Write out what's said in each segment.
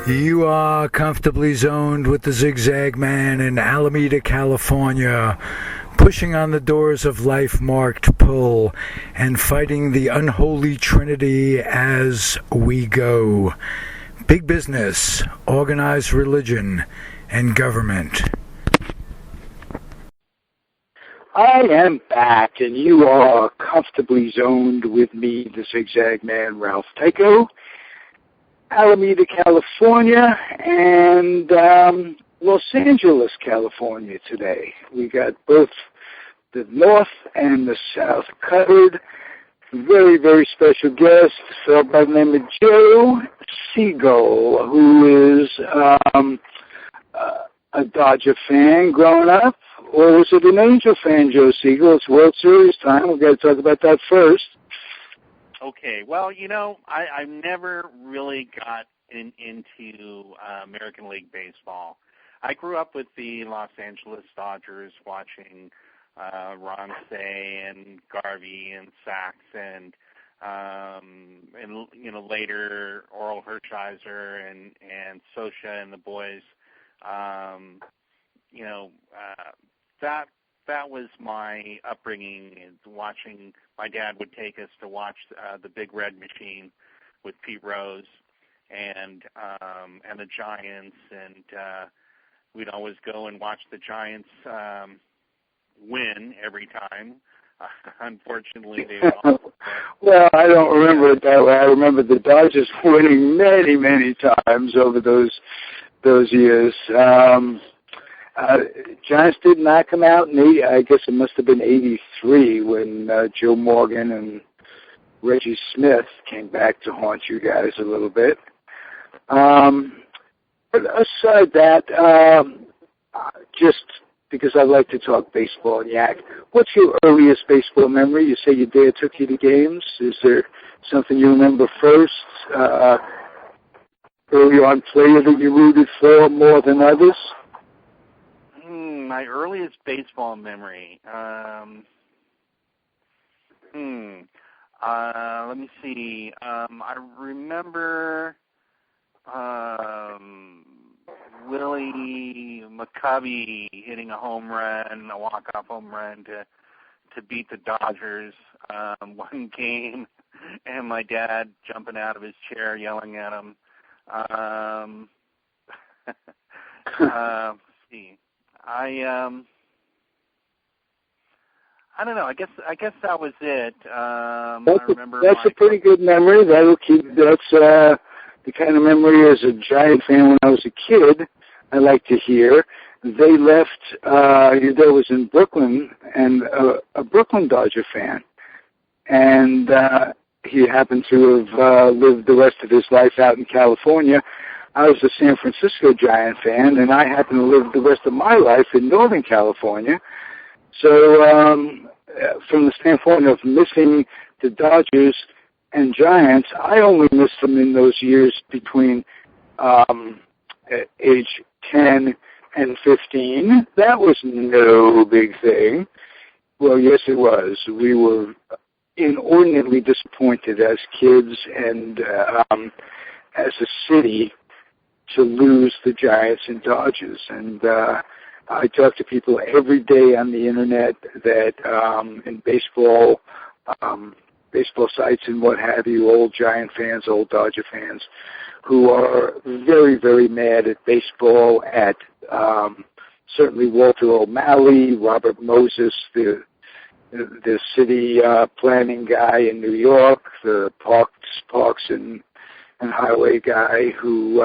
You are comfortably zoned with the Zigzag Man in Alameda, California, pushing on the doors of life marked pull and fighting the unholy trinity as we go. Big business, organized religion, and government. I am back, and you are comfortably zoned with me, the Zigzag Man, Ralph Tyko, Alameda, California, and Los Angeles, California today. We got both the North and the South covered. Very, very special guest, a fellow by the name of Joe Segal, who is a Dodger fan growing up. Or was it an Angel fan, Joe Segal? It's World Series time. We've got to talk about that first. Okay, well, I've never really got into American League Baseball. I grew up with the Los Angeles Dodgers, watching Ron Say and Garvey and Sachs and later Oral Hershiser and Scioscia and the boys. That was my upbringing, and watching. My dad would take us to watch the Big Red Machine with Pete Rose and the Giants, and we'd always go and watch the Giants win every time. Unfortunately, they lost. Well, I don't remember it that way. I remember the Dodgers winning many, many times over those years. Giants did not come out in I guess it must have been 83 when Joe Morgan and Reggie Smith came back to haunt you guys a little bit. But aside that, just because I like to talk baseball and yak, what's your earliest baseball memory? You say your dad took you to games. Is there something you remember first? Early on player that you rooted for more than others? My earliest baseball memory. Let me see. I remember Willie McCovey hitting a home run, a walk-off home run to beat the Dodgers one game, and my dad jumping out of his chair yelling at him. Let's see. I don't know. I guess that was it. I remember that's a pretty good memory. That's the kind of memory as a Giant fan when I was a kid I like to hear. They left. Your dad was in Brooklyn and a Brooklyn Dodger fan, and he happened to have lived the rest of his life out in California. I was a San Francisco Giant fan, and I happened to live the rest of my life in Northern California. So from the standpoint of missing the Dodgers and Giants, I only missed them in those years between age 10 and 15. That was no big thing. Well, yes, it was. We were inordinately disappointed as kids and as a city to lose the Giants and Dodgers. And I talk to people every day on the internet that in baseball sites and what have you, old Giant fans, old Dodger fans, who are very, very mad at baseball, at certainly Walter O'Malley, Robert Moses, the city planning guy in New York, the parks and highway guy who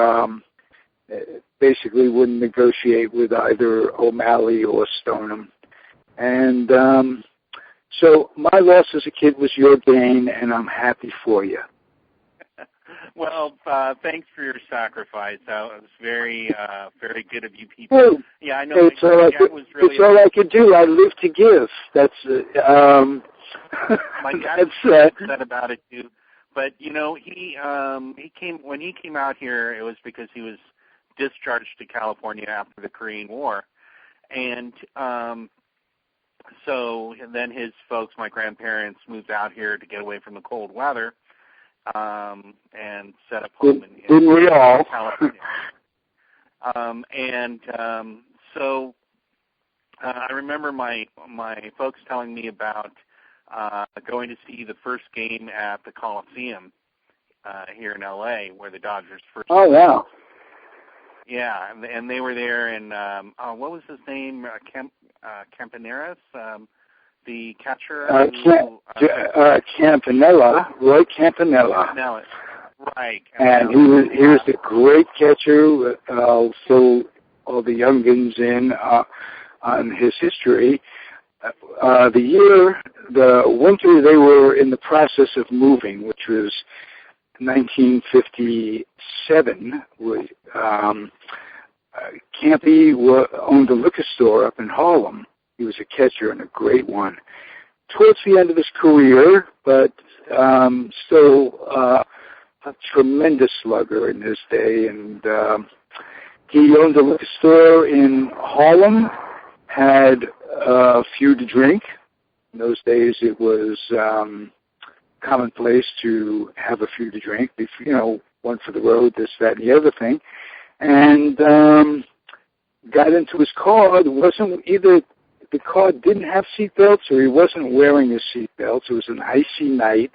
basically wouldn't negotiate with either O'Malley or Stoneham. And so my loss as a kid was your gain, and I'm happy for you. Well, thanks for your sacrifice. That was very, very good of you people. Well, yeah, I know. It's all I could do. I live to give. That's my dad was upset about it too. But he came when he came out here. It was because he was discharged to California after the Korean War. And so then his folks, my grandparents, moved out here to get away from the cold weather and set up home in California. So I remember my folks telling me about going to see the first game at the Coliseum here in L.A., where the Dodgers first. Oh, wow. Yeah, and they were there, and what was his name? Campaneris, the catcher. Campanella, Roy Campanella. Right. And he was a great catcher. So all the youngins in on his history. The winter they were in the process of moving, which was 1957. Campy owned a liquor store up in Harlem. He was a catcher and a great one. Towards the end of his career, but still a tremendous slugger in his day. And he owned a liquor store in Harlem, had a few to drink. In those days, it was commonplace to have a few to drink. One for the road, this, that, and the other thing. And got into his car. It wasn't either the car didn't have seatbelts or he wasn't wearing his seatbelts. It was an icy night,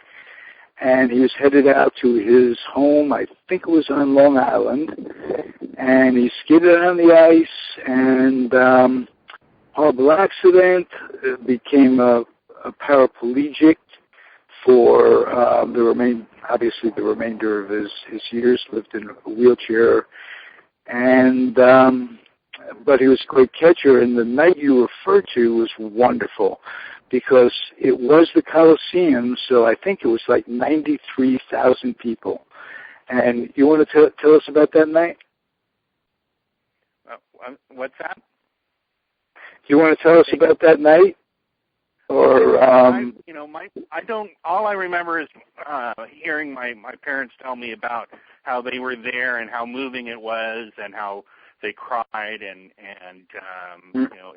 and he was headed out to his home. I think it was on Long Island, and he skidded on the ice, and horrible accident. Became a paraplegic for the remainder of his years. Lived in a wheelchair. And but he was a great catcher, and the night you referred to was wonderful because it was the Coliseum, so I think it was like 93,000 people. And you want to tell us about that night? What's that? You want to tell us about that night? Or I don't. All I remember is hearing my parents tell me about how they were there and how moving it was and how they cried and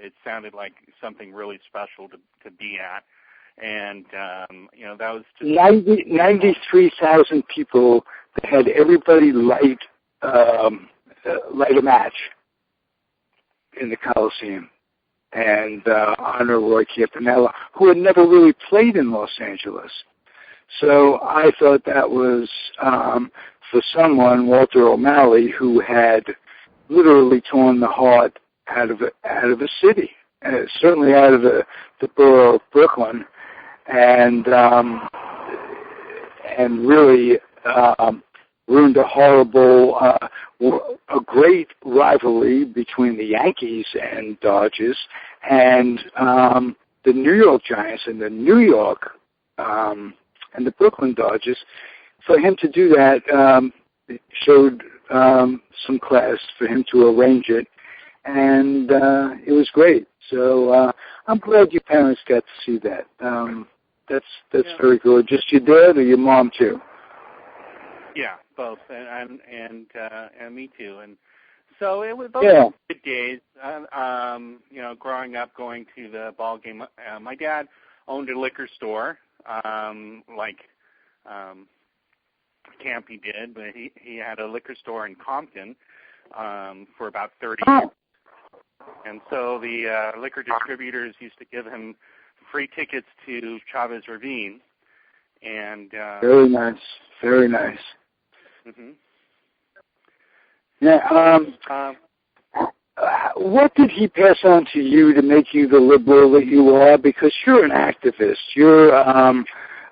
it sounded like something really special to be at. And that was just 93,000 people. They had everybody light a match in the Coliseum and honor Roy Campanella, who had never really played in Los Angeles. So I thought that was for someone, Walter O'Malley, who had literally torn the heart out of a city, certainly out of the borough of Brooklyn, and really ruined a great rivalry between the Yankees and Dodgers and the New York Giants and the New York and the Brooklyn Dodgers. For him to do that showed some class for him to arrange it, and it was great. So I'm glad your parents got to see that. That's very good. Just your dad or your mom too? Yeah, both, and me too. And so it was those good days. Growing up, going to the ball game. My dad owned a liquor store, like Campy did, but he had a liquor store in Compton for about 30 years. And so the liquor distributors used to give him free tickets to Chavez Ravine. And very nice, very nice. Mm-hmm. Yeah. What did he pass on to you to make you the liberal that you are? Because you're an activist. You're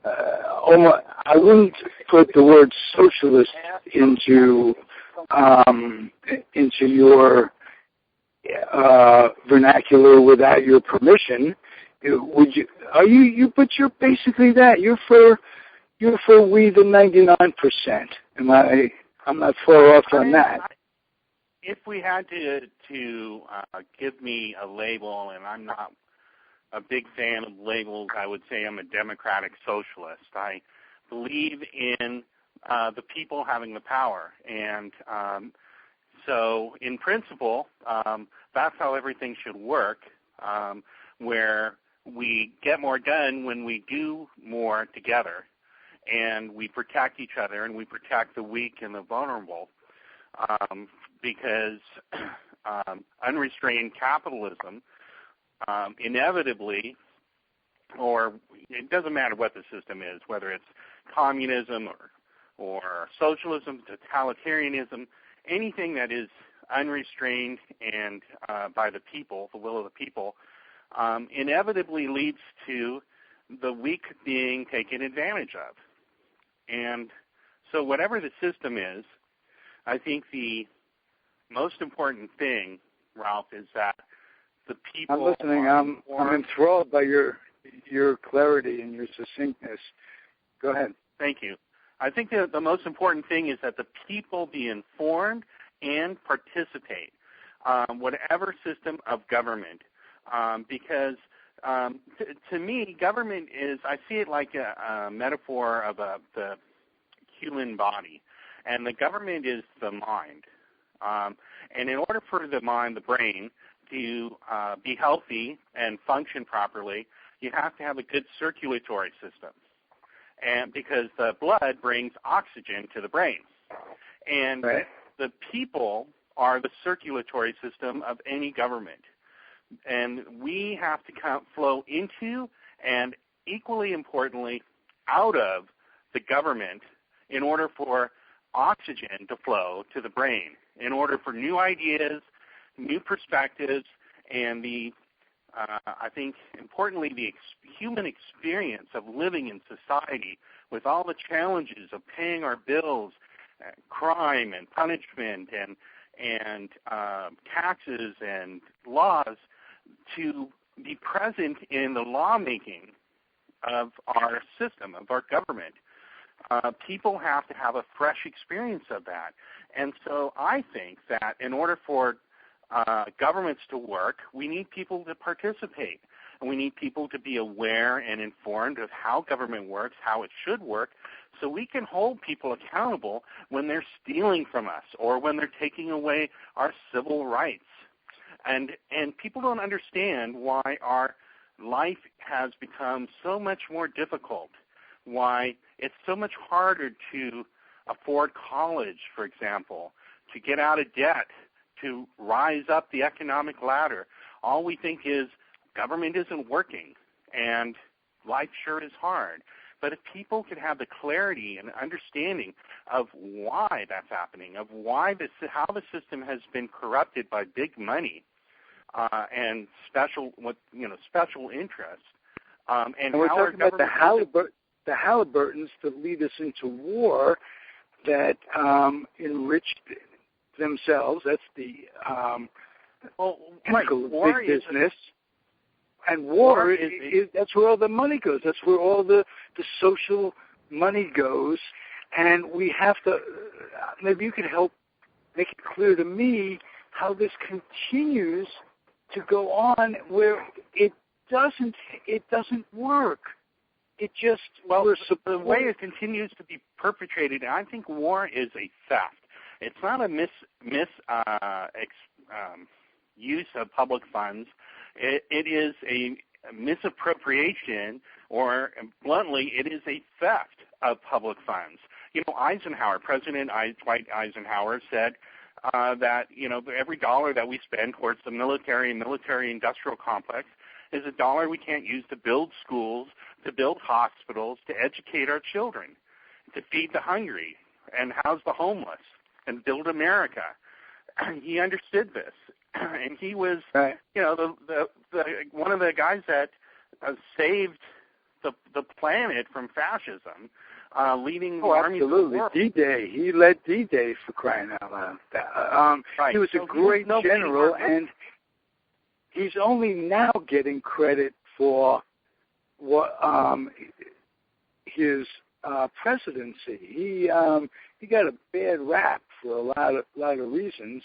I wouldn't put the word socialist into your vernacular without your permission. Would you? Are you? But you're basically that. You're for we the 99%. I'm not far off on that. If we had to give me a label, and I'm not a big fan of labels, I would say I'm a democratic socialist. I believe in the people having the power, and so in principle, that's how everything should work, where we get more done when we do more together, and we protect each other, and we protect the weak and the vulnerable, because unrestrained capitalism inevitably, or it doesn't matter what the system is, whether it's communism or socialism, totalitarianism, anything that is unrestrained and by the people, the will of the people, inevitably leads to the weak being taken advantage of. And so whatever the system is, I think the most important thing, Ralph, is that the people... I'm listening. I'm enthralled by your clarity and your succinctness. Go ahead. Thank you. I think that the most important thing is that the people be informed and participate, whatever system of government, because to me, government is, I see it like a metaphor of the human body, and the government is the mind. And in order for the mind, the brain, to be healthy and function properly, you have to have a good circulatory system. And because the blood brings oxygen to the brain. And right. The people are the circulatory system of any government. And we have to flow into and, equally importantly, out of the government in order for oxygen to flow to the brain, in order for new ideas, new perspectives, and I think, importantly, the human experience of living in society with all the challenges of paying our bills, crime and punishment and taxes and laws, to be present in the lawmaking of our system, of our government. People have to have a fresh experience of that. And so I think that in order for governments to work, we need people to participate. And we need people to be aware and informed of how government works, how it should work, so we can hold people accountable when they're stealing from us or when they're taking away our civil rights. And people don't understand why our life has become so much more difficult, why it's so much harder to afford college, for example, to get out of debt, to rise up the economic ladder. All we think is government isn't working, and life sure is hard. But if people could have the clarity and understanding of why that's happening, of why how the system has been corrupted by big money and special interests, and we're how talking about the Halliburtons that lead us into war that enriched themselves. That's the pinnacle of big business. And war is that's where all the money goes. That's where all the social money goes. And we have to, maybe you could help make it clear to me how this continues to go on where it doesn't work. It just, the way it continues to be perpetrated, I think war is a theft. It's not a use of public funds. It is a misappropriation, or bluntly, it is a theft of public funds. President Dwight Eisenhower said that, every dollar that we spend towards the military-industrial complex is a dollar we can't use to build schools, to build hospitals, to educate our children, to feed the hungry and house the homeless and build America. He understood this. And he was, right. The one of the guys that saved the planet from fascism, leading the armies of the world. D-Day. He led D-Day, for crying out loud. Right. He was a great general, and he's only now getting credit for what his presidency. He got a bad rap for a lot of reasons.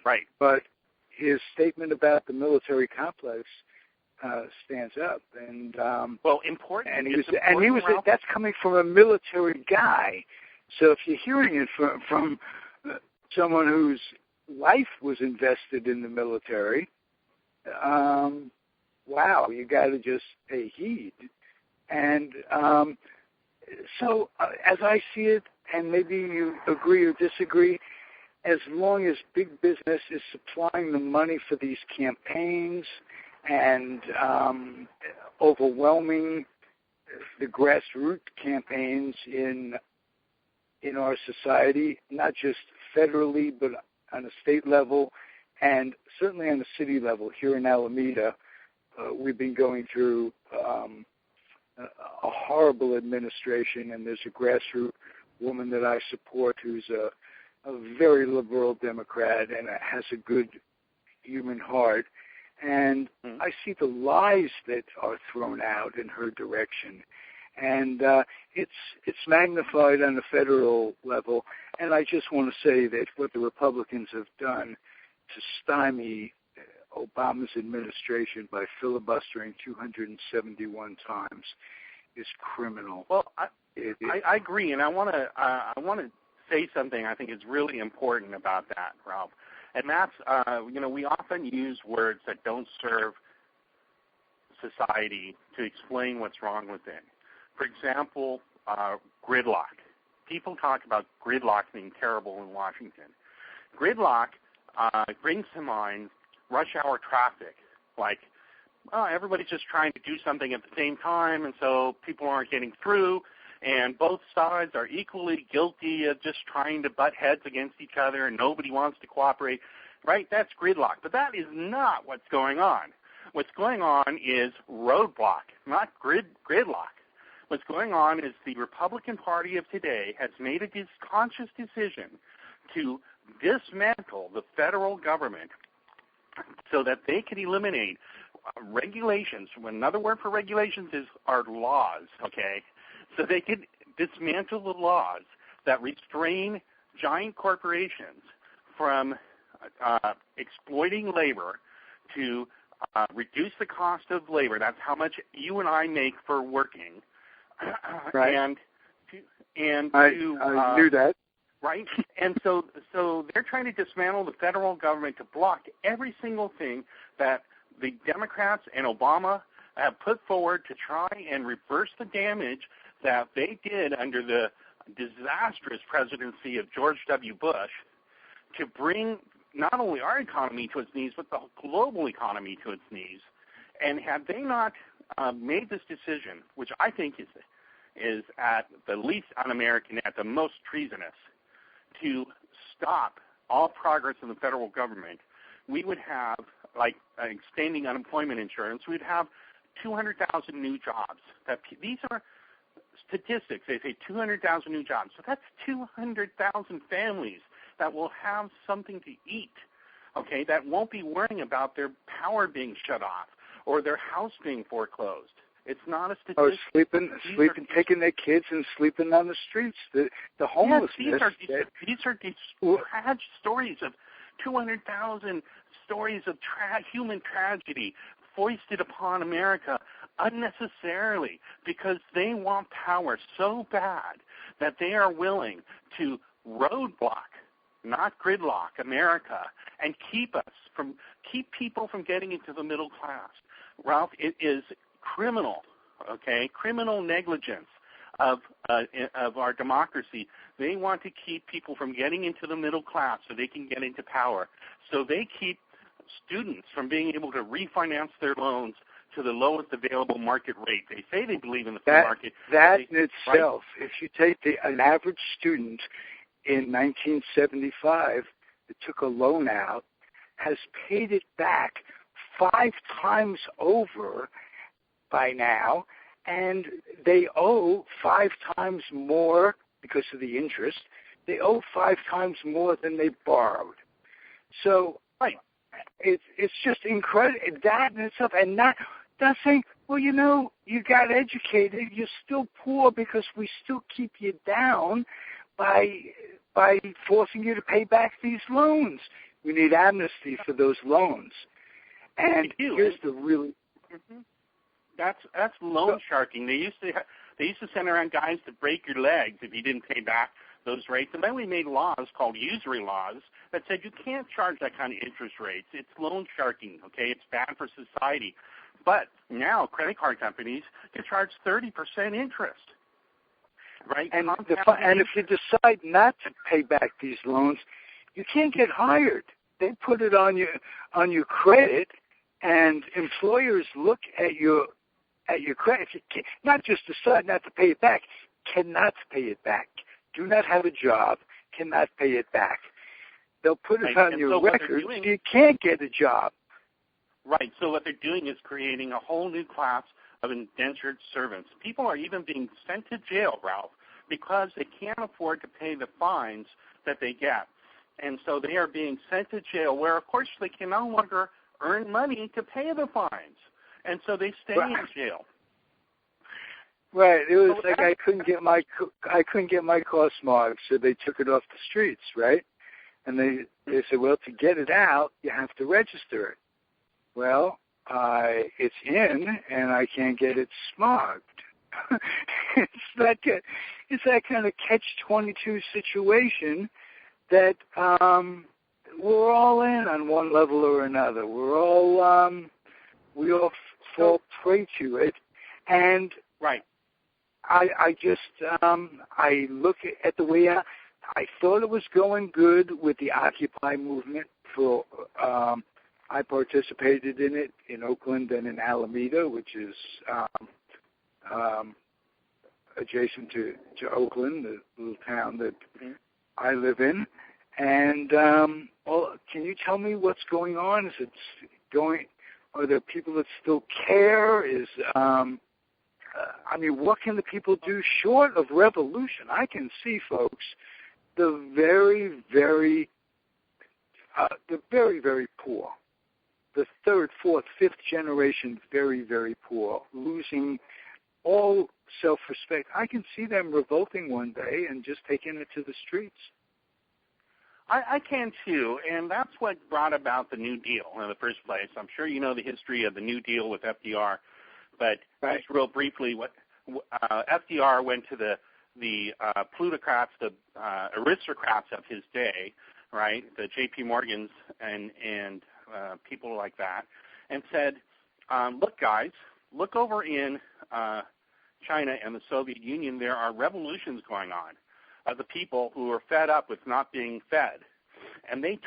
Right. But his statement about the military complex stands up, and important. And that's coming from a military guy. So if you're hearing it from someone whose life was invested in the military, wow, you got to just pay heed. And so as I see it, and maybe you agree or disagree, as long as big business is supplying the money for these campaigns and overwhelming the grassroots campaigns in our society, not just federally, but on a state level, and certainly on the city level here in Alameda, we've been going through a horrible administration, and there's a grassroots woman that I support who's a very liberal Democrat and has a good human heart. And I see the lies that are thrown out in her direction. And it's magnified on the federal level. And I just want to say that what the Republicans have done to stymie Obama's administration by filibustering 271 times is criminal. Well, I agree, and I want to say something I think is really important about that, Ralph. And that's, we often use words that don't serve society to explain what's wrong with it. For example, gridlock. People talk about gridlock being terrible in Washington. Gridlock brings to mind rush hour traffic, like everybody's just trying to do something at the same time, and so people aren't getting through, and both sides are equally guilty of just trying to butt heads against each other, and nobody wants to cooperate, right? That's gridlock. But that is not what's going on. What's going on is roadblock, not gridlock. What's going on is the Republican Party of today has made a conscious decision to dismantle the federal government so that they can eliminate regulations. Another word for regulations are laws, okay? So they can dismantle the laws that restrain giant corporations from exploiting labor to reduce the cost of labor. That's how much you and I make for working. Right. I knew that. Right? And so they're trying to dismantle the federal government to block every single thing that the Democrats and Obama have put forward to try and reverse the damage that they did under the disastrous presidency of George W. Bush to bring not only our economy to its knees, but the global economy to its knees. And had they not made this decision, which I think is at the least un-American, at the most treasonous, to stop all progress in the federal government, we would have, like extending unemployment insurance, we'd have 200,000 new jobs. These are statistics. They say 200,000 new jobs. So that's 200,000 families that will have something to eat, okay, that won't be worrying about their power being shut off or their house being foreclosed. It's not a statistic. Or sleeping, taking their kids and sleeping on the streets. The homelessness. Yes, these are tragic stories of 200,000 stories of human tragedy foisted upon America unnecessarily because they want power so bad that they are willing to roadblock, not gridlock, America, and keep people from getting into the middle class. Ralph, it is criminal negligence of our democracy. They want to keep people from getting into the middle class so they can get into power. So they keep students from being able to refinance their loans to the lowest available market rate. They say they believe in the free market. That in itself, right? If you take an average student in 1975 that took a loan out, has paid it back 5 times over by now, and they owe 5 times more because of the interest. They owe 5 times more than they borrowed. So right. It's just incredible, that in itself. And not saying, well, you got educated, you're still poor because we still keep you down by forcing you to pay back these loans. We need amnesty for those loans. And here's the really... Mm-hmm. That's loan sharking. They used to send around guys to break your legs if you didn't pay back those rates. And then we made laws called usury laws that said you can't charge that kind of interest rates. It's loan sharking, okay? It's bad for society. But now credit card companies can charge 30% interest, right? And if you decide not to pay back these loans, you can't get hired. They put it on your credit, and employers look at your credit. Not just decide not to pay it back, cannot pay it back. Do not have a job, cannot pay it back. They'll put it on your record, so you can't get a job. Right. So what they're doing is creating a whole new class of indentured servants. People are even being sent to jail, Ralph, because they can't afford to pay the fines that they get. And so they are being sent to jail where, of course, they can no longer earn money to pay the fines. And so they stay in jail. Right. It was like I couldn't get my car smogged, so they took it off the streets, right? And they said, well, to get it out, you have to register it. Well, it's in, and I can't get it smogged. It's that kind of catch-22 situation that we're all in on one level or another. We all fall prey to it, and right. I look at the way I thought it was going good with the Occupy movement. I participated in it in Oakland and in Alameda, which is adjacent to Oakland, the little town that I live in. And can you tell me what's going on? Is it going? Are there people that still care? What can the people do short of revolution? I can see, folks, the very, very poor, the third, fourth, fifth generation, very, very poor, losing all self-respect. I can see them revolting one day and just taking it to the streets. I can too, and that's what brought about the New Deal in the first place. I'm sure you know the history of the New Deal with FDR, but just real briefly, what FDR went to the plutocrats, the aristocrats of his day, right, the J.P. Morgans and people like that, and said, look, guys, look over in China and the Soviet Union. There are revolutions going on of the people who are fed up with not being fed. And they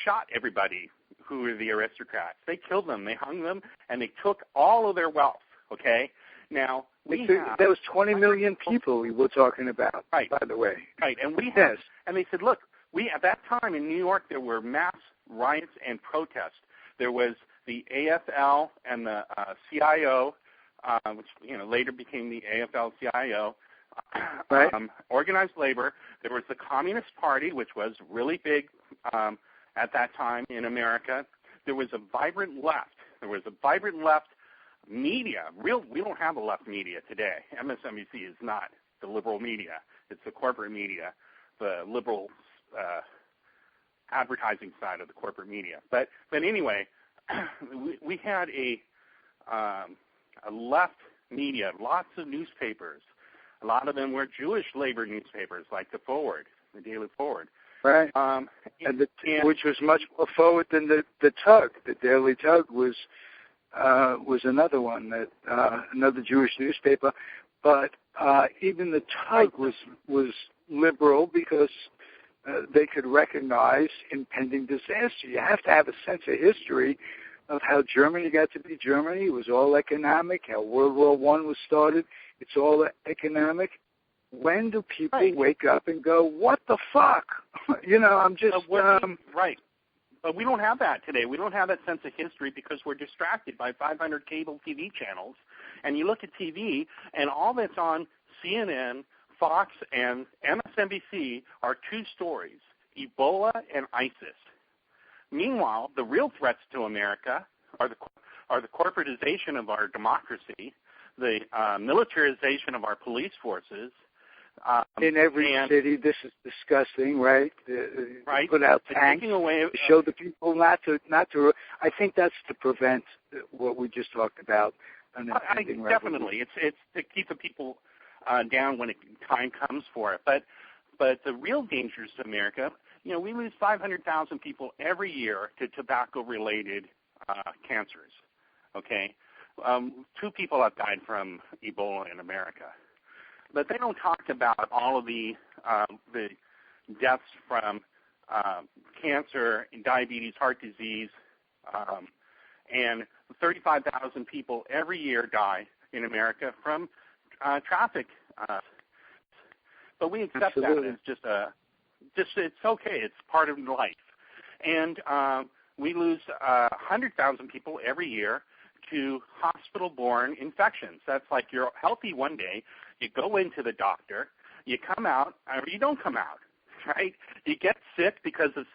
shot everybody who were the aristocrats. They killed them, they hung them, and they took all of their wealth, okay? Now, there was 20 million people we were talking about, by the way. Right, and and they said, look, at that time in New York, there were mass riots and protests. There was the AFL and the CIO, which later became the AFL-CIO, organized labor. There was the Communist Party, which was really big at that time in America. There was a vibrant left. There was a vibrant left media. We don't have a left media today. MSNBC is not the liberal media. It's the corporate media, the liberal advertising side of the corporate media. But anyway, we had a left media, lots of newspapers. A lot of them were Jewish labor newspapers, like the Forward, the Daily Forward. Right. Which was much more forward than the Tug. The Daily Tug was another one, another Jewish newspaper. But even the Tug was liberal because they could recognize impending disaster. You have to have a sense of history of how Germany got to be Germany. It was all economic. How World War I was started. It's all economic. When do people wake up and go, what the fuck? I'm just... Right. But we don't have that today. We don't have that sense of history because we're distracted by 500 cable TV channels. And you look at TV, and all that's on CNN, Fox, and MSNBC are two stories, Ebola and ISIS. Meanwhile, the real threats to America are the corporatization of our democracy, the militarization of our police forces. In every city, this is disgusting, right? Put out tanks to show the people not to. I think that's to prevent what we just talked about. Definitely, it's to keep the people down when time comes for it. But But the real dangers to America, we lose 500,000 people every year to tobacco-related cancers, okay? 2 people have died from Ebola in America. But they don't talk about all of the deaths from cancer, diabetes, heart disease, and 35,000 people every year die in America from traffic. But we accept Absolutely. that as it's okay. It's part of life. And we lose 100,000 people every year to hospital-borne infections. That's like you're healthy one day, you go into the doctor, you come out, or you don't come out, right? You get sick because of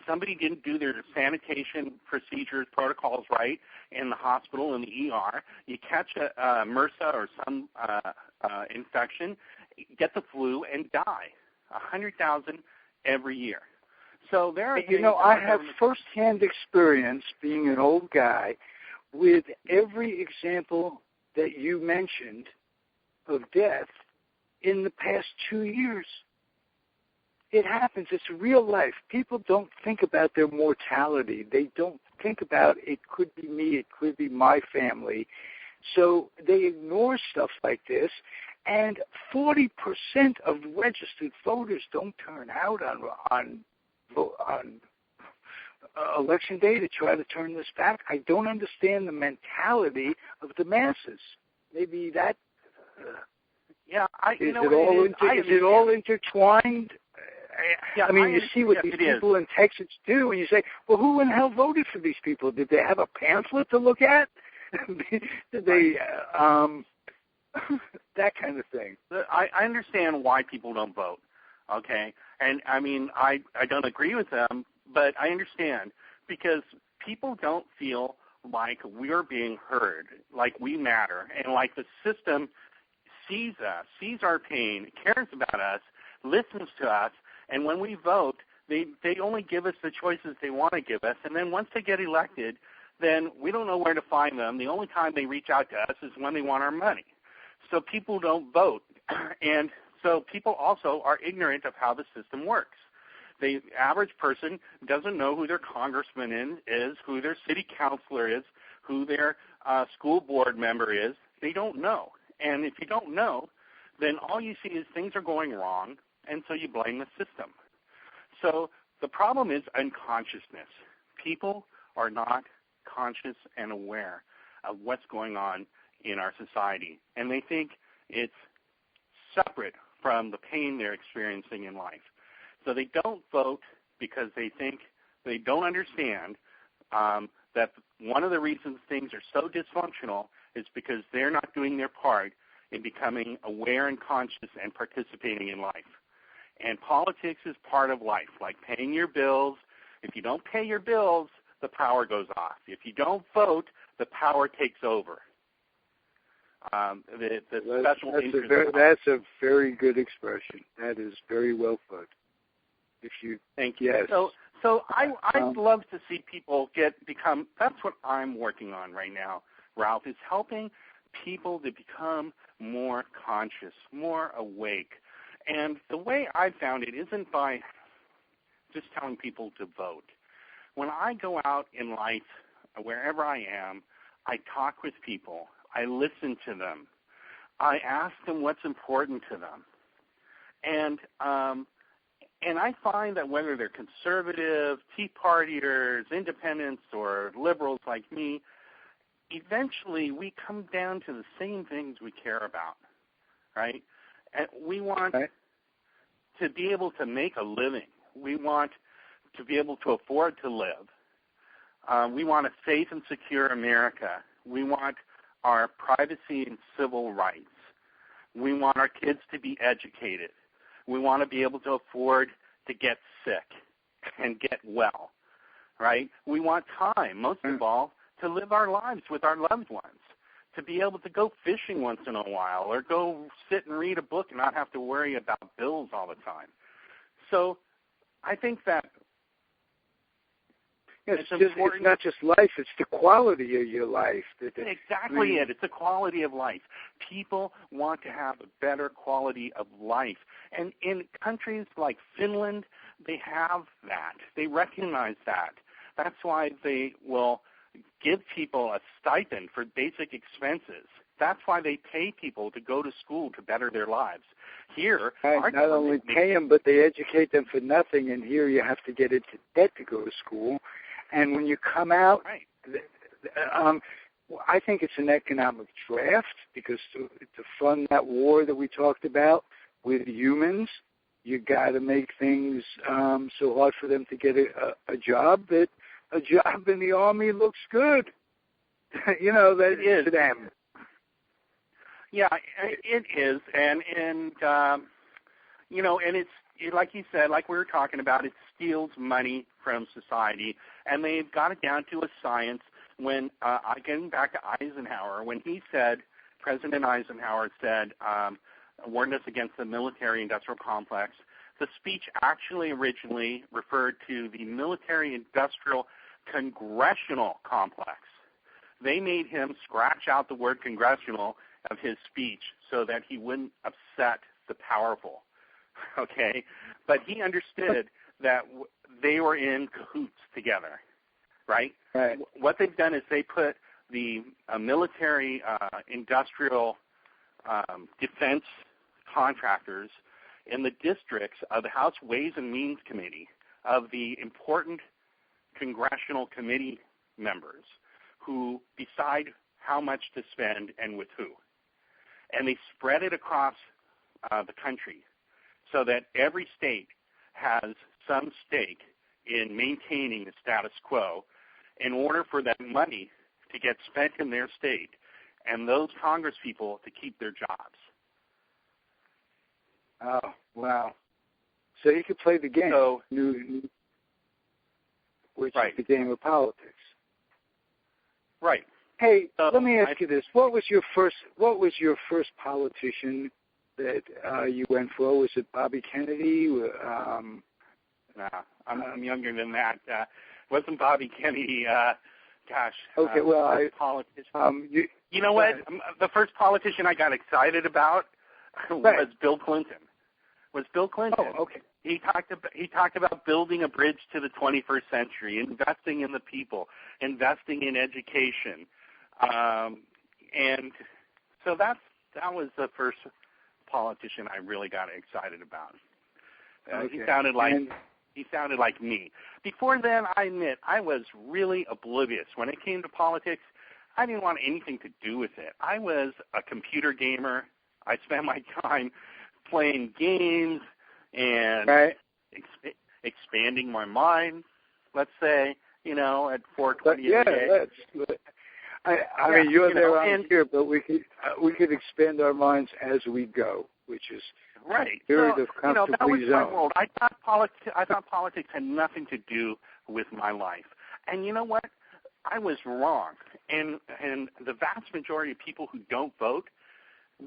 somebody didn't do their sanitation procedures, protocols right in the hospital, in the ER. You catch a MRSA or some infection, get the flu, and die. 100,000 every year. So there are I have firsthand experience being an old guy with every example that you mentioned of death in the past 2 years. It happens. It's real life. People don't think about their mortality. They don't think about it could be me, it could be my family. So they ignore stuff like this. And 40% of registered voters don't turn out on election day to try to turn this back. I don't understand the mentality of the masses. Maybe that. Is it all intertwined? Yeah, I mean, you see what these people in Texas do, and you say, well, who in hell voted for these people? Did they have a pamphlet to look at? Did they, that kind of thing. I understand why people don't vote, okay? And, I mean, I don't agree with them, but I understand because people don't feel like we're being heard, like we matter, and like the system sees us, sees our pain, cares about us, listens to us, and when we vote, they only give us the choices they want to give us, and then once they get elected, then we don't know where to find them. The only time they reach out to us is when they want our money. So people don't vote, and so people also are ignorant of how the system works. The average person doesn't know who their congressman is, who their city councilor is, who their school board member is. They don't know. And if you don't know, then all you see is things are going wrong, and so you blame the system. So the problem is unconsciousness. People are not conscious and aware of what's going on in our society, and they think it's separate from the pain they're experiencing in life. So they don't vote because they think they don't understand that one of the reasons things are so dysfunctional is because they're not doing their part in becoming aware and conscious and participating in life. And politics is part of life, like paying your bills. If you don't pay your bills, the power goes off. If you don't vote, the power takes over. That's a very good expression. That is very well put. Thank you. Yes. So I'd love to see people become. That's what I'm working on right now, Ralph, is helping people to become more conscious, more awake. And the way I found it isn't by just telling people to vote. When I go out in life, wherever I am, I talk with people. I listen to them. I ask them what's important to them. And I find that whether they're conservative, Tea Partiers, independents, or liberals like me, eventually we come down to the same things we care about, right? And we want to be able to make a living. We want to be able to afford to live. We want a safe and secure America. We want our privacy and civil rights. We want our kids to be educated. We want to be able to afford to get sick and get well, right? We want time, most of all, to live our lives with our loved ones, to be able to go fishing once in a while or go sit and read a book and not have to worry about bills all the time. So I think that It's not just life, it's the quality of your life. Exactly it. It's the quality of life. People want to have a better quality of life. And in countries like Finland, they have that. They recognize that. That's why they will give people a stipend for basic expenses. That's why they pay people to go to school to better their lives. Here, not only pay them, but they educate them for nothing. And here you have to get into debt to go to school. And when you come out, I think it's an economic draft because to fund that war that we talked about with humans, you got to make things so hard for them to get a job that a job in the army looks good. That is to them. Yeah, it is, and it's like you said, like we were talking about, it steals money from society, and they've got it down to a science. When getting back to Eisenhower, when he said, President Eisenhower said, warned us against the military-industrial complex. The speech actually originally referred to the military-industrial congressional complex. They made him scratch out the word congressional of his speech so that he wouldn't upset the powerful, okay? But he understood that they were in cahoots together, right? Right. What they've done is they put the military industrial defense contractors in the districts of the House Ways and Means Committee of the important congressional committee members who decide how much to spend and with who. And they spread it across the country so that every state has some stake in maintaining the status quo in order for that money to get spent in their state and those Congress people to keep their jobs. Oh, wow. So you could play the game, which is the game of politics. Right. Hey, let me ask you this: What was your first politician that you went for? Was it Bobby Kennedy? No, I'm younger than that. Wasn't Bobby Kennedy? Okay, well, politician. You know what? The first politician I got excited about was Bill Clinton. Oh, okay. He talked about building a bridge to the 21st century, investing in the people, investing in education, and so that was the first politician I really got excited about. Okay. He sounded like me. Before then, I admit I was really oblivious when it came to politics. I didn't want anything to do with it. I was a computer gamer. I spent my time playing games and expanding my mind, let's say, at 4:20 a day. I mean, you're there, I'm here, but we could expand our minds as we go, which is right. Period of comfortably that was my zoned. world. I thought politics had nothing to do with my life, and you know what? I was wrong. And the vast majority of people who don't vote,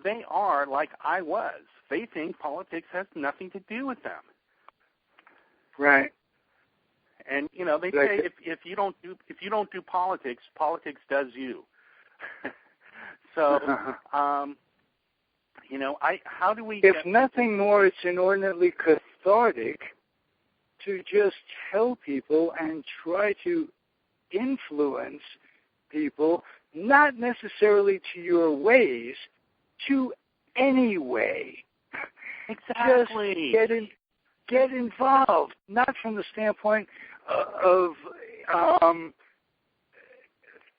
they are like I was. They think politics has nothing to do with them. Right. And they say if you don't do politics, politics does you. So how do we? If nothing more, it's inordinately cathartic to just tell people and try to influence people, not necessarily to your ways, to any way. Exactly. Just get involved, not from the standpoint of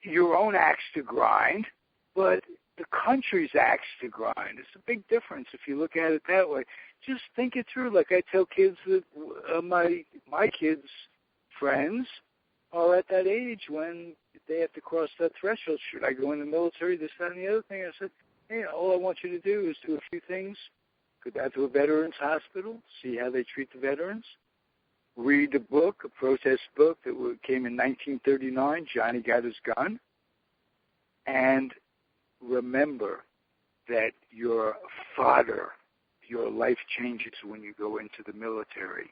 your own axe to grind, but the country's axe to grind. It's a big difference if you look at it that way. Just think it through. Like I tell kids that my kids' friends are at that age when they have to cross that threshold. Should I go in the military, this, that, and the other thing? I said, hey, all I want you to do is do a few things. Go down to a veterans hospital, see how they treat the veterans. Read a book, a protest book that came in 1939, Johnny Got His Gun. And remember that your fodder, your life changes when you go into the military.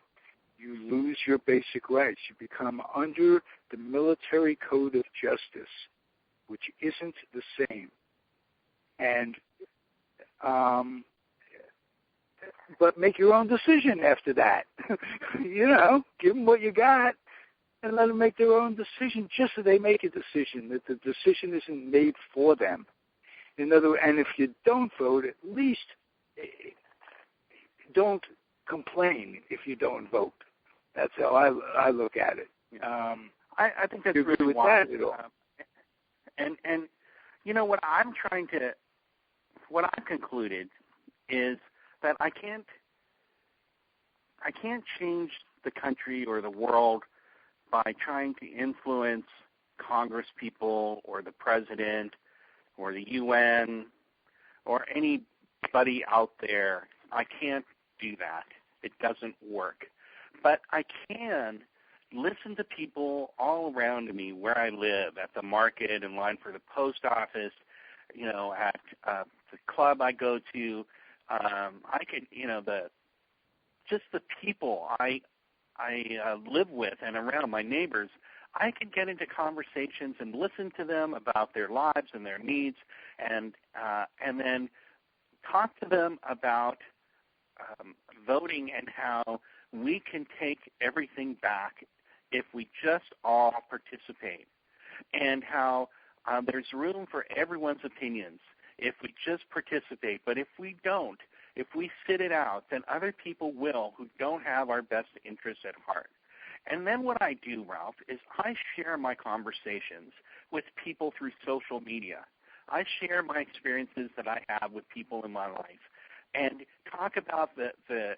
you lose your basic rights. You become under the military code of justice, which isn't the same. And but make your own decision after that. Give them what you got and let them make their own decision, just so they make a decision, that the decision isn't made for them. And if you don't vote, at least don't complain if you don't vote. That's how I look at it. I think that's really with wise. That at all. And what I've concluded is that I can't change the country or the world by trying to influence Congress people or the president or the UN or anybody out there. I can't do that. It doesn't work. But I can listen to people all around me where I live, at the market, in line for the post office, at the club I go to. I could, the people I live with and around, my neighbors, I could get into conversations and listen to them about their lives and their needs, and then talk to them about voting and how we can take everything back if we just all participate, and how there's room for everyone's opinions if we just participate. But if we don't, if we sit it out, then other people will who don't have our best interests at heart. And then what I do, Ralph, is I share my conversations with people through social media. I share my experiences that I have with people in my life and talk about the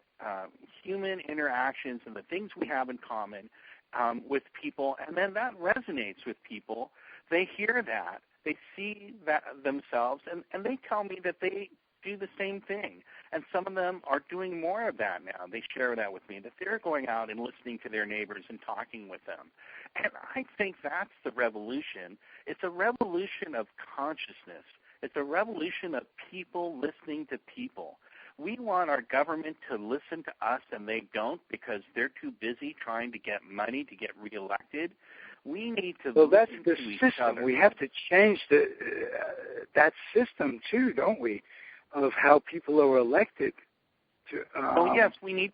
human interactions and the things we have in common with people, and then that resonates with people. They hear that, they see that themselves, and they tell me that they do the same thing. And some of them are doing more of that now. They share that with me, that they're going out and listening to their neighbors and talking with them. And I think that's the revolution. It's a revolution of consciousness. It's a revolution of people listening to people. We want our government to listen to us, and they don't because they're too busy trying to get money to get reelected. We need to listen to each other. We have to change that system too, don't we? Of how people are elected. Yes, we need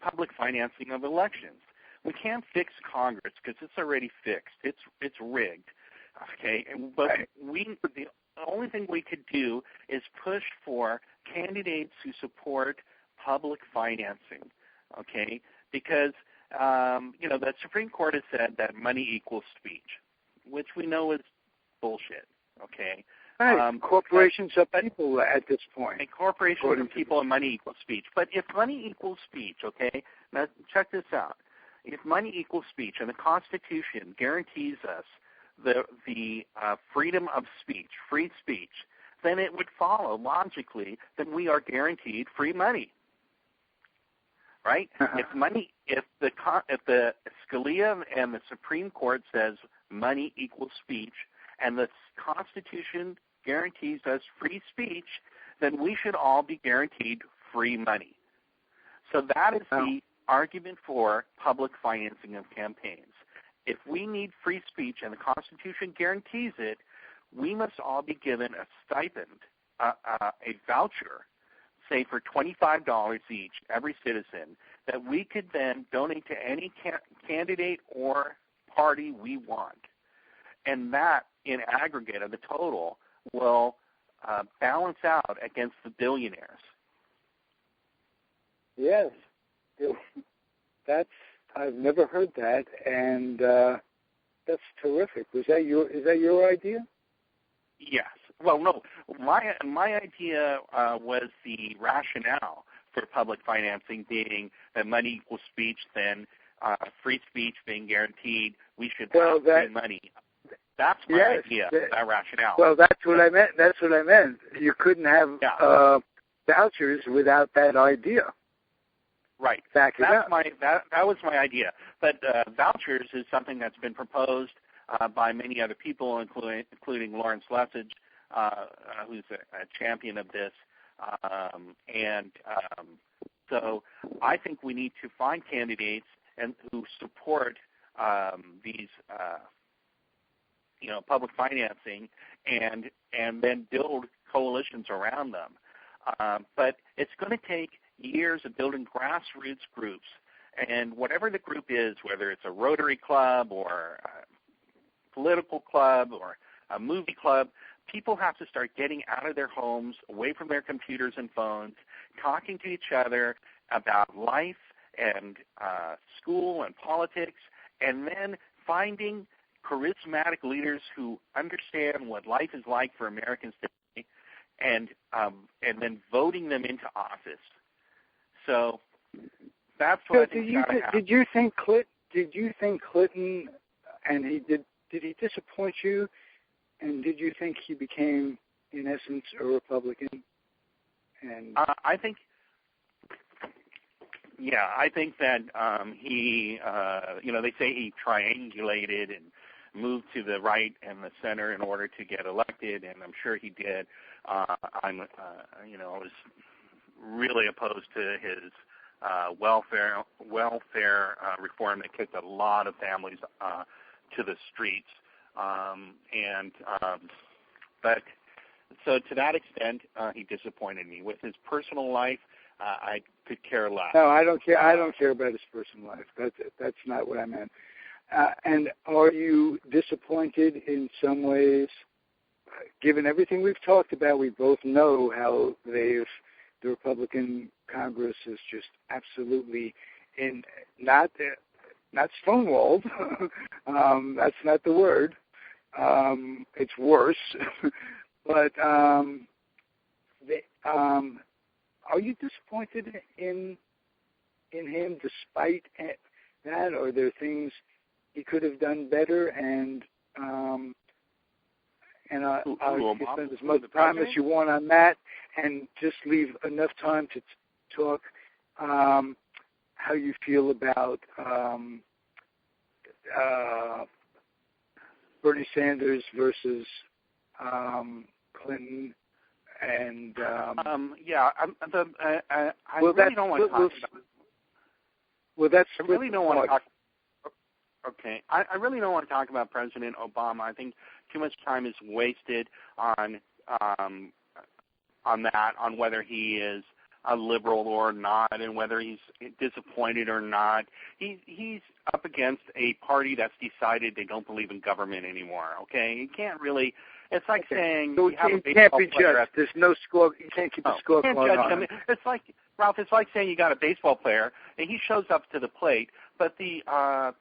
public financing of elections. We can't fix Congress because it's already fixed. It's rigged. Okay, but right. The only thing we could do is push for candidates who support public financing. Okay, because the Supreme Court has said that money equals speech, which we know is bullshit. Okay. Right. Corporations are people at this point. And corporations are people and money equals speech. But if money equals speech, okay, now check this out. If money equals speech and the Constitution guarantees us the freedom of speech, free speech, then it would follow logically that we are guaranteed free money. Right? If the Scalia and the Supreme Court says money equals speech, and the Constitution guarantees us free speech, then we should all be guaranteed free money. So that is the argument for public financing of campaigns. If we need free speech and the Constitution guarantees it, we must all be given a stipend, a voucher, say for $25 each, every citizen, that we could then donate to any candidate or party we want. And that, in aggregate of the total, will balance out against the billionaires. Yes. I've never heard that, and that's terrific. Is that your idea? Yes. Well, no. My idea was the rationale for public financing being that money equals speech, then free speech being guaranteed, we should have free money. That's my idea, that rationale. Well, that's what I meant. You couldn't have vouchers without that idea. Right. That was my idea. But vouchers is something that's been proposed by many other people, including Lawrence Lessig, who's a champion of this, and So I think we need to find candidates and who support these, public financing, and then build coalitions around them. But it's going to take years of building grassroots groups, and whatever the group is, whether it's a Rotary Club or a political club or a movie club, people have to start getting out of their homes, away from their computers and phones, talking to each other about life and school and politics, and then finding charismatic leaders who understand what life is like for Americans today, and then voting them into office. So that's what I think is gotta happen. Did you think Clinton, and did he disappoint you? And did you think he became, in essence, a Republican? And I think that he, they say he triangulated and moved to the right and the center in order to get elected, and I'm sure he did. I was really opposed to his welfare reform that kicked a lot of families to the streets. But so to that extent, he disappointed me. With his personal life, I could care less. No, I don't care. I don't care about his personal life. That's not what I meant. And are you disappointed in some ways? Given everything we've talked about, we both know how the Republican Congress is just absolutely not stonewalled. That's not the word. It's worse. But are you disappointed in him despite that? Or are there things he could have done better? And I'll spend as much time as you want on that, and just leave enough time to talk how you feel about Bernie Sanders versus Clinton, and I really don't want to talk about. Well, that's. I really don't want to talk. Okay, I really don't want to talk about President Obama. I think too much time is wasted on that, on whether he is a liberal or not, and whether he's disappointed or not. He's up against a party that's decided they don't believe in government anymore. Okay, you can't really. It's like saying you have a baseball player. Can't be judged. There's no score. You can't keep a score going on. It's like, Ralph. It's like saying you got a baseball player and he shows up to the plate, but the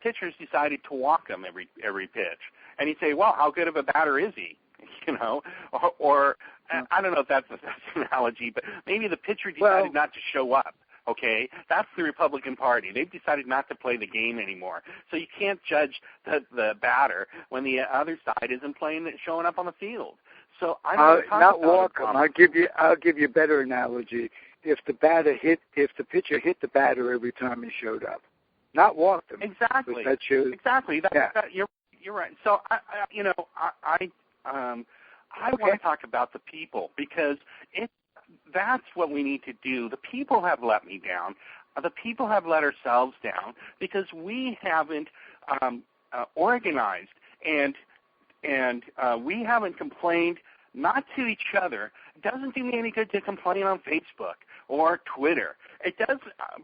pitchers decided to walk him every pitch, and you say, well, how good of a batter is he? Or I don't know if that's the best analogy, but maybe the pitcher decided not to show up. Okay, that's the Republican Party. They've decided not to play the game anymore. So you can't judge the batter when the other side isn't showing up on the field. So I'm not walk him. I'll give you a better analogy. If the pitcher hit the batter every time he showed up, not walk him. Exactly. Exactly. You're right. So I want to talk about the people, because that's what we need to do. The people have let me down. The people have let ourselves down because we haven't organized, and we haven't complained, not to each other. It doesn't do me any good to complain on Facebook or Twitter. It does.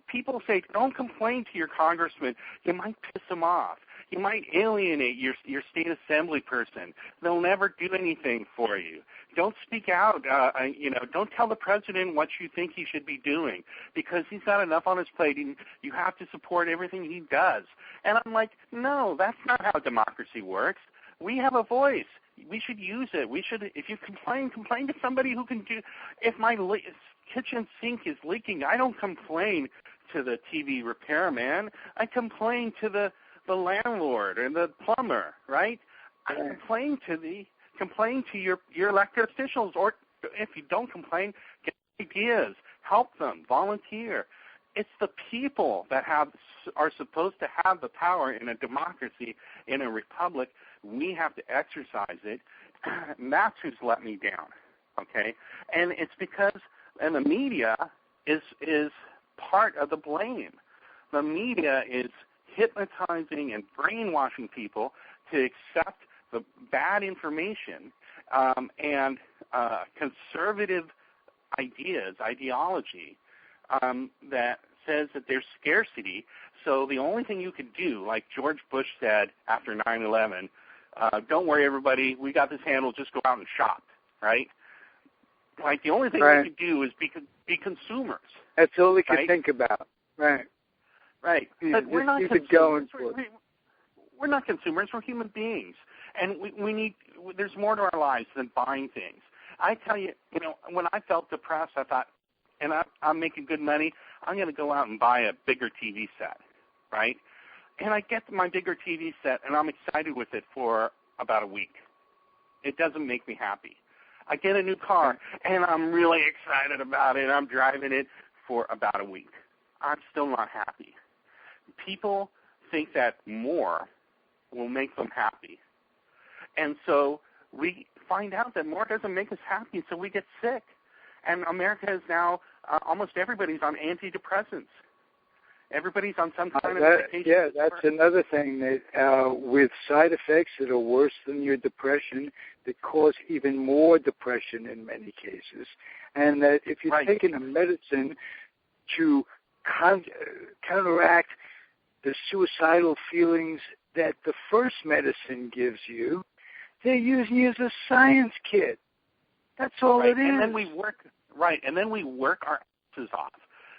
People say, don't complain to your congressman. You might piss him off. You might alienate your state assembly person. They'll never do anything for you. Don't speak out. Don't tell the president what you think he should be doing, because he's got enough on his plate. And you have to support everything he does. And I'm like, no, that's not how democracy works. We have a voice. We should use it. We should. If you complain to somebody who can do. If my kitchen sink is leaking, I don't complain to the TV repairman. I complain to the landlord and the plumber, right? I complain to your elected officials, or if you don't complain, get ideas, help them, volunteer. It's the people that are supposed to have the power in a democracy, in a republic. We have to exercise it, and that's who's let me down, okay? And it's because, and the media is part of the blame. The media is hypnotizing and brainwashing people to accept the bad information and conservative ideology that says that there's scarcity. So the only thing you could do, like George Bush said after 9/11, don't worry, everybody, we got this handled, just go out and shop, right? Like the only thing we could do is be consumers. That's all we can think about. Right. Right. But we're not consumers. We're not consumers. We're human beings. And we need, there's more to our lives than buying things. I tell you, when I felt depressed, I thought, and I'm making good money, I'm going to go out and buy a bigger TV set, right? And I get my bigger TV set, and I'm excited with it for about a week. It doesn't make me happy. I get a new car, and I'm really excited about it. I'm driving it for about a week. I'm still not happy. People think that more will make them happy. And so we find out that more doesn't make us happy, so we get sick. And America is now, almost everybody's on antidepressants. Everybody's on some kind of medication. Yeah, that's another thing, that with side effects that are worse than your depression, that cause even more depression in many cases. And that if you're taking a medicine to counteract the suicidal feelings that the first medicine gives you, they're using you as a science kit. That's all it is. And then we work our asses off.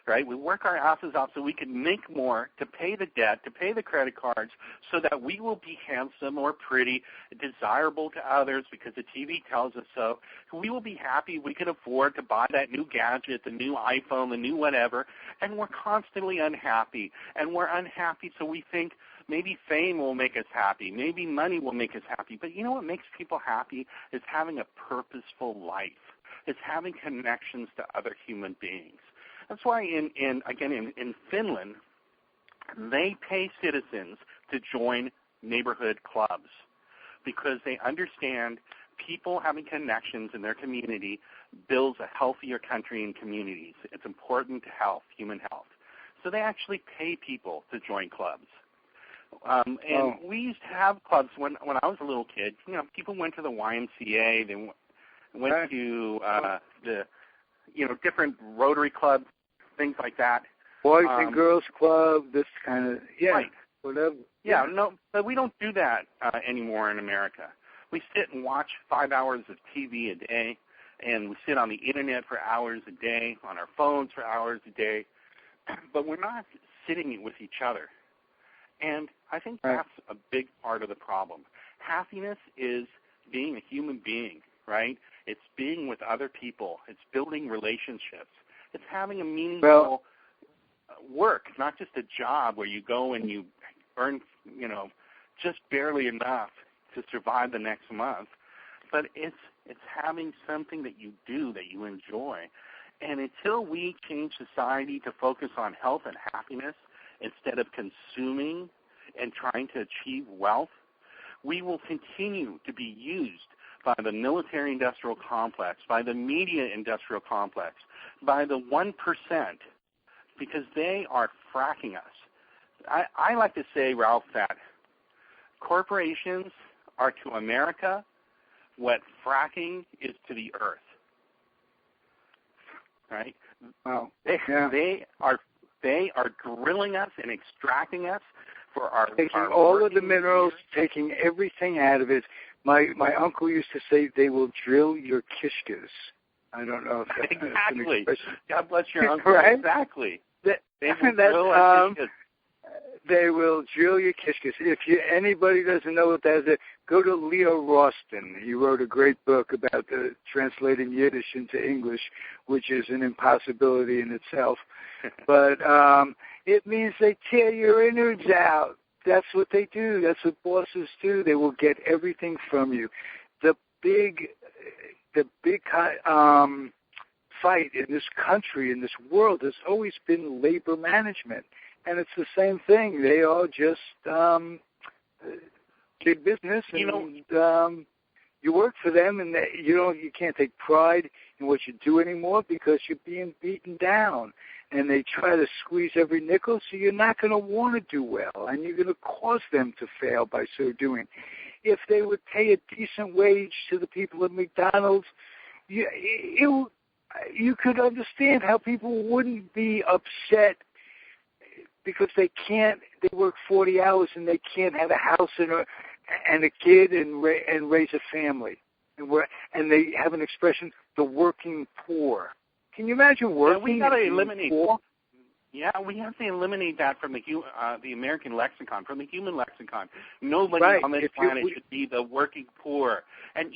Right? We work our asses off so we can make more to pay the debt, to pay the credit cards, so that we will be handsome or pretty, desirable to others because the TV tells us so. We will be happy. We can afford to buy that new gadget, the new iPhone, the new whatever, and we're constantly unhappy. And we're unhappy, so we think maybe fame will make us happy. Maybe money will make us happy. But you know what makes people happy is having a purposeful life. It's having connections to other human beings. That's why in Finland, they pay citizens to join neighborhood clubs because they understand people having connections in their community builds a healthier country and communities. It's important to health, human health. So they actually pay people to join clubs. We used to have clubs when I was a little kid. People went to the YMCA. They went to the different Rotary clubs, things like that. Boys and Girls Club, this kind of, whatever. Yeah, no, but we don't do that anymore in America. We sit and watch 5 hours of TV a day, and we sit on the Internet for hours a day, on our phones for hours a day, but we're not sitting with each other. And I think that's a big part of the problem. Happiness is being a human being, right? It's being with other people. It's building relationships. It's having a meaningful work, not just a job where you go and you earn, just barely enough to survive the next month. But it's having something that you do that you enjoy. And until we change society to focus on health and happiness instead of consuming and trying to achieve wealth, we will continue to be used by the military-industrial complex, by the media-industrial complex, by the 1%, because they are fracking us. I like to say, Ralph, that corporations are to America what fracking is to the earth. Right? Wow. They are drilling us and extracting us for our all of the minerals, taking everything out of it. My uncle used to say they will drill your kishkas. I don't know if that's exactly. God bless your uncle. Right? Exactly. They will drill your kishkas. If anybody doesn't know what that is, go to Leo Roston. He wrote a great book about translating Yiddish into English, which is an impossibility in itself. But it means they tear your innards out. That's what they do. That's what bosses do. They will get everything from you. The big fight in this country, in this world, has always been labor management. And it's the same thing. They are just big business, and you work for them, and you can't take pride in what you do anymore because you're being beaten down. and they try to squeeze every nickel, so you're not going to want to do well, and you're going to cause them to fail by so doing. If they would pay a decent wage to the people at McDonald's, you could understand how people wouldn't be upset because they work 40 hours and they can't have a house and a kid and raise a family. And they have an expression, the working poor. Can you imagine working poor? Yeah, we have to eliminate that from the American lexicon, from the human lexicon. Nobody on this planet should be the working poor. And,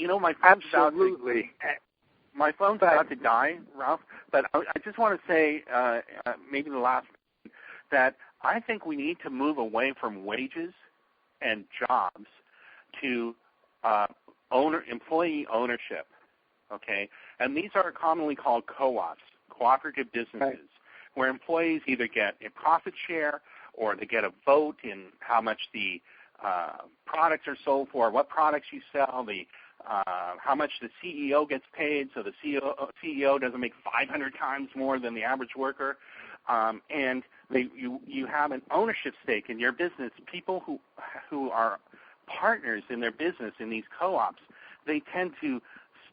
my phone's about to die, Ralph, but I just want to say, maybe the last, that I think we need to move away from wages and jobs to employee ownership, okay? And these are commonly called co-ops, cooperative businesses, where employees either get a profit share or they get a vote in how much the products are sold for, what products you sell, how much the CEO gets paid, so the CEO doesn't make 500 times more than the average worker, and you have an ownership stake in your business. People who are partners in their business in these co-ops, they tend to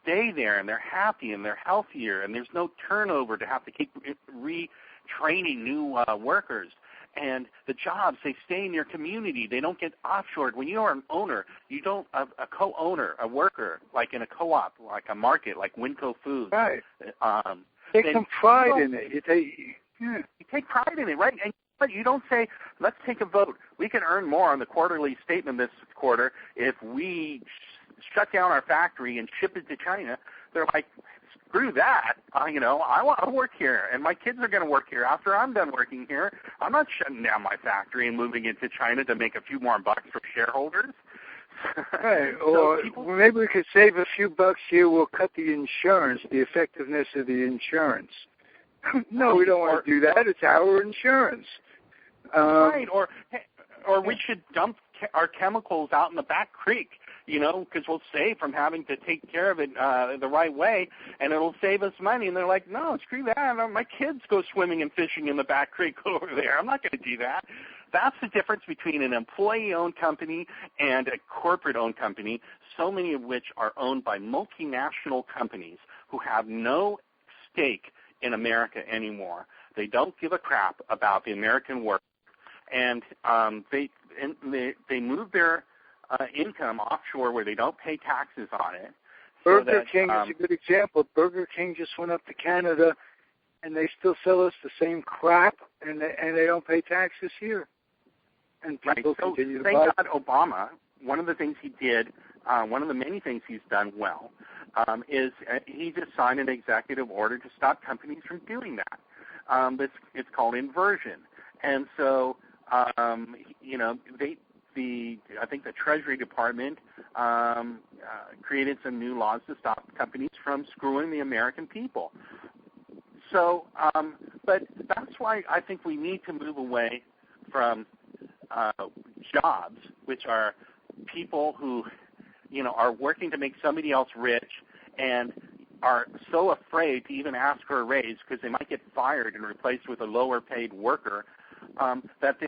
stay there, and they're happy, and they're healthier, and there's no turnover to have to keep retraining new workers. And the jobs, they stay in your community. They don't get offshored. When you are an owner, you don't a co-owner, a worker, like in a co-op, like a market, like Winco Foods. Right. Take some pride in it. You take pride in it, right? And but you don't say, let's take a vote. We can earn more on the quarterly statement this quarter if we shut down our factory and ship it to China. They're like, screw that. I want to work here, and my kids are going to work here after I'm done working here. I'm not shutting down my factory and moving it to China to make a few more bucks for shareholders. Right, or maybe we could save a few bucks here. We'll cut the insurance, the effectiveness of the insurance. No, we don't want to do that. It's our insurance. Right, or we should dump our chemicals out in the back creek, because we'll save from having to take care of it the right way, and it'll save us money. And they're like, no, screw that. My kids go swimming and fishing in the back creek over there. I'm not going to do that. That's the difference between an employee-owned company and a corporate-owned company, so many of which are owned by multinational companies who have no stake in America anymore. They don't give a crap about the American worker, and they move their income offshore where they don't pay taxes on it. Burger King is a good example. Burger King just went up to Canada, and they still sell us the same crap, and they don't pay taxes here. And people continue to buy. Thank God Obama, one of the things he did, one of the many things he's done well, is he just signed an executive order to stop companies from doing that. It's called inversion. And so, I think the Treasury Department created some new laws to stop companies from screwing the American people. So, but that's why I think we need to move away from jobs, which are people who, are working to make somebody else rich and are so afraid to even ask for a raise because they might get fired and replaced with a lower paid worker, that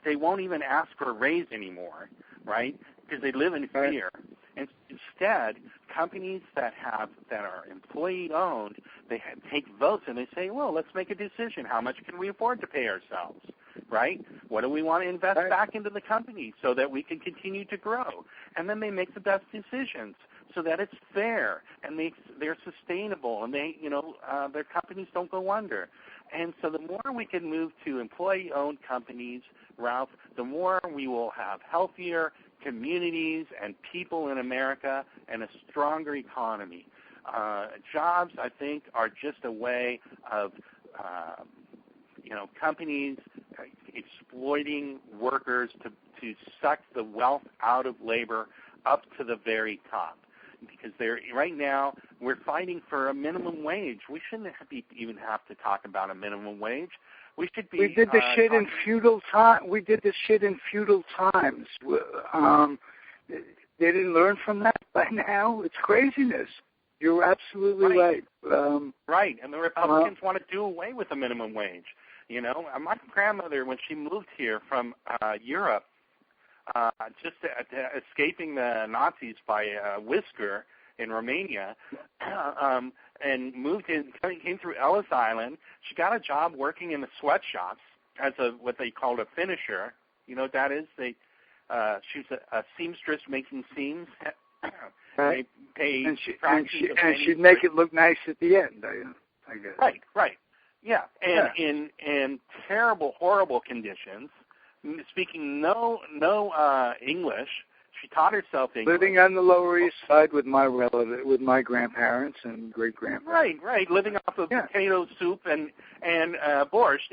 they won't even ask for a raise anymore, right? Because they live in fear. And instead, companies that are employee-owned, they take votes and they say, well, let's make a decision. How much can we afford to pay ourselves, right? What do we want to invest back into the company so that we can continue to grow? And then they make the best decisions so that it's fair and they're sustainable and their companies don't go under. And so the more we can move to employee-owned companies, Ralph, the more we will have healthier communities and people in America and a stronger economy. Jobs, I think, are just a way of, companies exploiting workers to suck the wealth out of labor up to the very top. Because right now we're fighting for a minimum wage. We shouldn't even have to talk about a minimum wage. We should be. We did this shit in feudal time. We did this shit in feudal times. They didn't learn from that by now. It's craziness. You're absolutely right. Right, and the Republicans want to do away with the minimum wage. You know, my grandmother, when she moved here from Europe, just escaping the Nazis by whisker in Romania, and came through Ellis Island. She got a job working in the sweatshops as what they called a finisher. You know what that is? She's a seamstress making seams. Right. And she'd make it look nice at the end, I guess. Right. Yeah, and in terrible, horrible conditions, speaking no English. She taught herself English. Living on the Lower East Side with my grandparents and great grandparents. Right. Living off of potato soup and borscht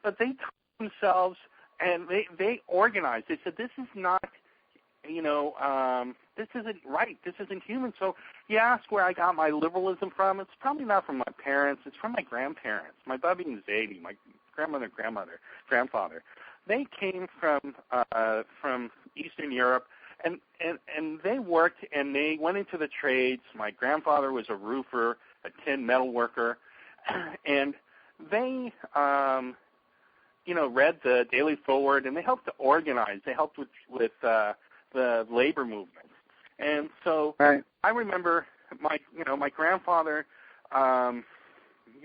but they taught themselves and they organized. They said, this is not, this isn't right. This isn't human. So you ask where I got my liberalism from. It's probably not from my parents. It's from my grandparents. My Bubby and Zadie, my grandfather. They came from Eastern Europe, and they worked and they went into the trades. My grandfather was a roofer, a tin metal worker, and they read the Daily Forward, and they helped to organize. They helped with the labor movement. And so I remember my grandfather,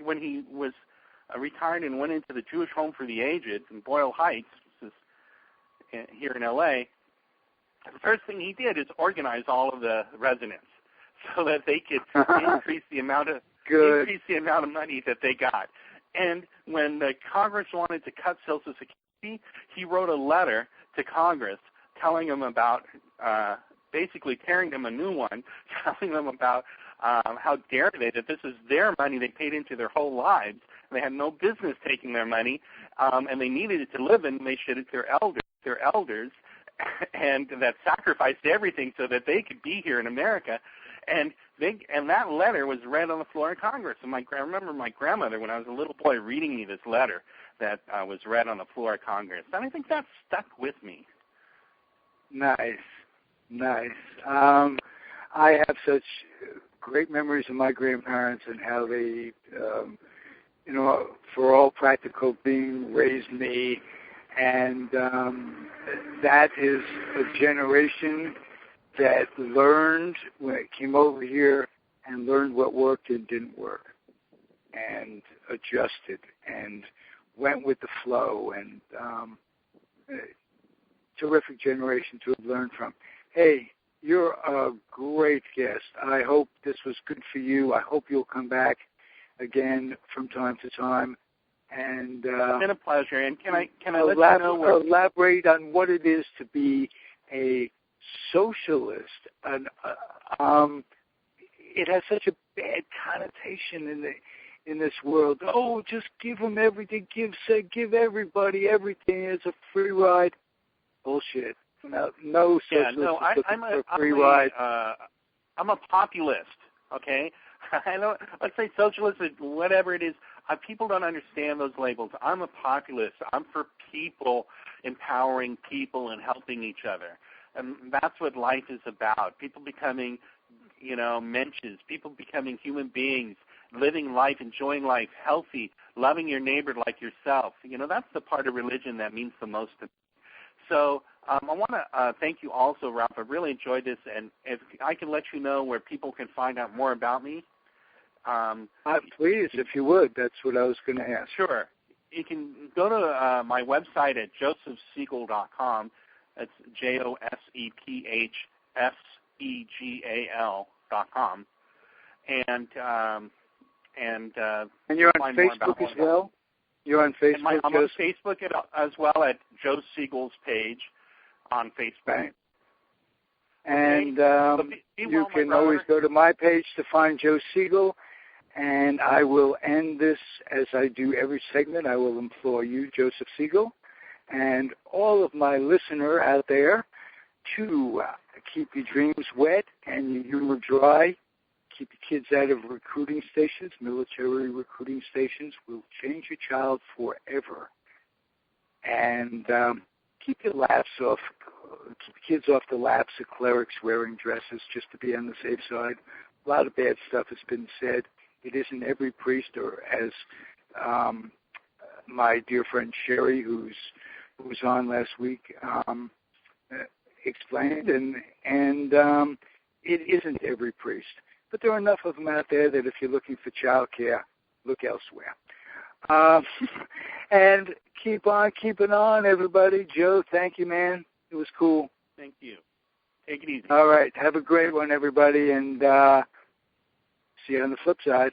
when he was retired and went into the Jewish Home for the Aged in Boyle Heights, this is here in L.A., the first thing he did is organize all of the residents so that they could increase the amount of money that they got. And when the Congress wanted to cut Social Security, he wrote a letter to Congress telling them about basically tearing them a new one, telling them about how dare they, that this is their money they paid into their whole lives. They had no business taking their money, and they needed it to live, and they should have their elders, and that sacrificed everything so that they could be here in America. And that letter was read on the floor of Congress. And I remember my grandmother, when I was a little boy, reading me this letter that was read on the floor of Congress. And I think that stuck with me. Nice. I have such great memories of my grandparents and how they, for all practical being, raised me. And that is a generation that learned, when it came over here, and learned what worked and didn't work, and adjusted, and went with the flow, and terrific generation to have learned from. Hey, you're a great guest. I hope this was good for you. I hope you'll come back again from time to time. And it's been a pleasure. And can I let you know elaborate on what it is to be a socialist? And it has such a bad connotation in this world. Oh, just give them everything. Give everybody everything. It's a free ride. Bullshit. No socialist I'm a free ride. I'm a populist. Okay. Let's say socialist, whatever it is. People don't understand those labels. I'm a populist. I'm for people, empowering people and helping each other. And that's what life is about. People becoming, mensches, people becoming human beings, living life, enjoying life, healthy, loving your neighbor like yourself. That's the part of religion that means the most to me. So I want to thank you also, Ralph. I really enjoyed this. And if I can let you know where people can find out more about me. Please, if you would. That's what I was going to ask. Sure. You can go to my website at josephsegal.com. That's JOSEPHSEGAL.com. And you're on Facebook as well? You're on Facebook? I'm on Facebook as well at Joe Segal's page on Facebook. Right. And you can always go to my page to find Joe Segal. And I will end this as I do every segment. I will implore you, Joseph Segal, and all of my listener out there to keep your dreams wet and your humor dry. Keep your kids out of recruiting stations. Military recruiting stations will change your child forever. And keep your laps off. Keep kids off the laps of clerics wearing dresses just to be on the safe side. A lot of bad stuff has been said. It isn't every priest, or as my dear friend Sherry, who was on last week, explained, and it isn't every priest. But there are enough of them out there that if you're looking for child care, look elsewhere. And keep on keeping on, everybody. Joe, thank you, man. It was cool. Thank you. Take it easy. All right. Have a great one, everybody, and see you on the flip side.